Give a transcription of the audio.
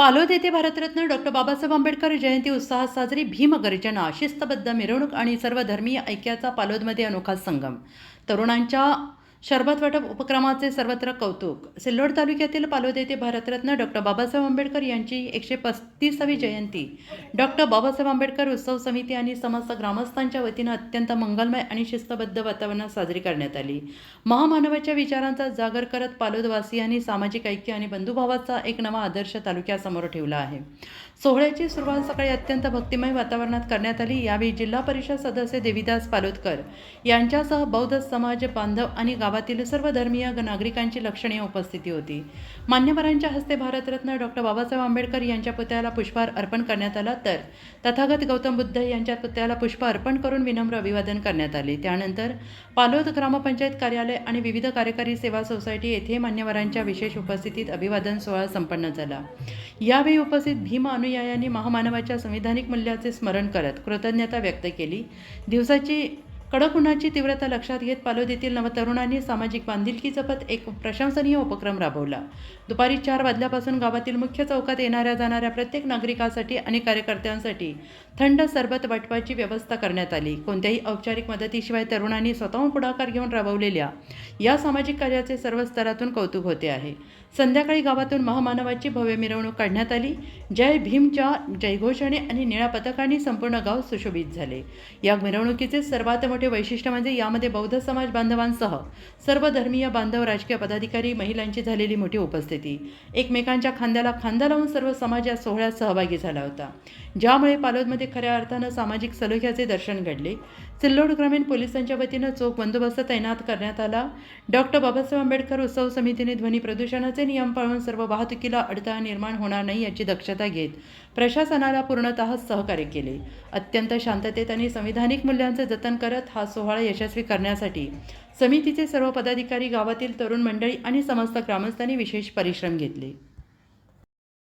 पालोद येथे भारतरत्न डॉक्टर बाबासाहेब आंबेडकर जयंती उत्साहात साजरी. भीमगर्जना, शिस्तबद्ध मिरवणूक आणि सर्वधर्मीय ऐक्याचा पालोदमध्ये अनोखा संगम. तरुणांच्या शरबत वाटप उपक्रमाचे सर्वत्र कौतुक. सिल्लोड तालुक्यातील पालोद येथे भारतरत्न डॉक्टर बाबासाहेब आंबेडकर यांची 135वी जयंती डॉक्टर बाबासाहेब आंबेडकर उत्सव समिती आणि समस्त ग्रामस्थांच्या वतीनं अत्यंत मंगलमय आणि शिस्तबद्ध वातावरणात साजरी करण्यात आली. महामानवाच्या विचारांचा जागर करत पालोदवासियांनी सामाजिक ऐक्य आणि बंधुभावाचा एक नवा आदर्श तालुक्यासमोर ठेवला आहे. सोहळ्याची सुरुवात सकाळी अत्यंत भक्तिमय वातावरणात करण्यात आली. यावेळी जिल्हा परिषद सदस्य देविदास पालोदकर यांच्यासह बौद्ध समाज बांधव आणि गावातील सर्व धर्मीय नागरिकांची लक्षणीय उपस्थिती होती. मान्यवरांच्या हस्ते भारतरत्न डॉक्टर बाबासाहेब आंबेडकर यांच्या पुतळ्याला पुष्पहार अर्पण करण्यात आला, तर तथागत गौतम बुद्ध यांच्या पुतळ्याला पुष्प अर्पण करून विनम्र अभिवादन करण्यात आले. त्यानंतर पालोद ग्रामपंचायत कार्यालय आणि विविध कार्यकारी सेवा सोसायटी येथे मान्यवरांच्या विशेष उपस्थितीत अभिवादन सोहळा संपन्न झाला. यावेळी उपस्थित भीम अनुयायांनी महामानवाच्या संविधानिक मूल्याचे स्मरण करत कृतज्ञता व्यक्त केली. दिवसाची कडक उन्हाची तीव्रता लक्षात घेत पालोद येथील नवतरुणांनी सामाजिक बांधिलकी जपत एक प्रशंसनीय उपक्रम राबवला. दुपारी 4 वाजल्यापासून गावातील मुख्य चौकात येणाऱ्या जाणाऱ्या प्रत्येक नागरिकासाठी आणि कार्यकर्त्यांसाठी थंड सरबत वाटपाची व्यवस्था करण्यात आली. कोणत्याही औपचारिक मदतीशिवाय तरुणांनी स्वतःहून पुढाकार घेऊन राबवलेल्या या सामाजिक कार्याचे सर्व स्तरातून कौतुक होते आहे. संध्याकाळी गावातून महामानवाची भव्य मिरवणूक काढण्यात आली. जय भीमच्या जयघोषाने आणि निळ्या पताकाने संपूर्ण गाव सुशोभित झाले. या मिरवणुकीचे सर्वात मोठे वैशिष्ट्य म्हणजे यामध्ये बौद्ध समाज बांधवांसह सर्व धर्मीय बांधव, राजकीय पदाधिकारी, महिलांची झालेली मोठी उपस्थिती. एकमेकांच्या खांद्याला खांदा लावून सर्व समाज या सोहळ्यात सहभागी झाला होता, ज्यामुळे पालोदमध्ये खऱ्या अर्थानं सामाजिक सलोख्याचे दर्शन घडले. सिल्लोड ग्रामीण पोलिसांच्या वतीनं चोख बंदोबस्त तैनात करण्यात आला. डॉक्टर बाबासाहेब आंबेडकर उत्सव समितीने ध्वनी प्रदूषणाचे नियम पाळून सर्व वाहतुकीला अडथळा निर्माण होणार नाही याची दक्षता घेत प्रशासनाला पूर्णतः सहकार्य केले. अत्यंत शांततेत आणि संविधानिक मूल्यांचे जतन करत हा सोहळा यशस्वी करण्यासाठी समितीचे सर्व पदाधिकारी, गावातील तरुण मंडळी आणि समस्त ग्रामस्थांनी विशेष परिश्रम घेतले.